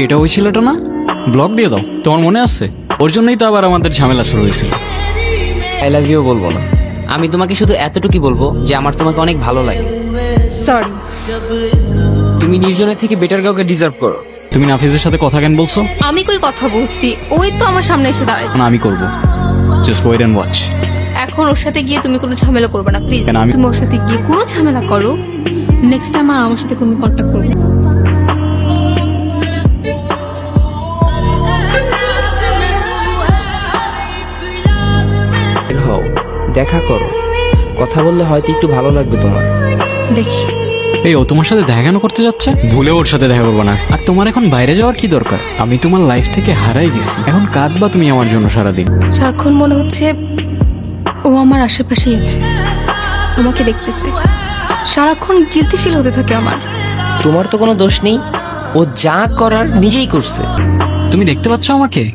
এটা ওই ছেলেটা না? ব্লক দিয়ে দাও, তোমার মনে আছে? ওর জন্যই তো আবার আমাদের ঝামেলা শুরু হয়েছিল। আই লাভ ইউ বলবো না, আমি তোমাকে শুধু এতটুকুই বলবো যে আমার তোমাকে অনেক ভালো লাগে। সরি। তুমি নির্জনের থেকে বেটার কাউকে ডিজার্ভ করো। তুমি নাফিজের সাথে কথা কেন বলছো? আমি কই কথা বলছি, ওই তো আমার সামনে এসে দাঁড়াইছে। না, আমি করবো। Just wait and watch. এখন ওর সাথে গিয়ে তুমি কোনো ঝামেলা করবে না প্লিজ। কেন আমি- তুমি ওর সাথে গিয়ে কোনো ঝামেলা করো, নেক্সট টাইম আর আমার সাথে কোনো কন্ট্যাক্ট করবে না। বের হও, দেখা করো, কথা বললে হয়তো একটু ভালো লাগবে তোমার। দেখি এই ও তোমার সাথে দেখা কেন করতে যাচ্ছে? ভুলে ওর সাথে দেখা করবো না। আর তোমার এখন বাইরে যাওয়ার কি দরকার? আমি তোমার লাইফ থেকে হারাই গেছি, এখন কাঁদবা তুমি আমার জন্য সারাদিন। সারাক্ষণ মনে হচ্ছে ও আমার আশেপাশেই আছে, আমাকে দেখতেছে। সারাক্ষণ গিলটি ফিল হতে থাকে আমার। তোমার তো কোনো দোষ নেই, ও যা করার নিজেই করছে। তুমি দেখতে পাচ্ছ আমাকে?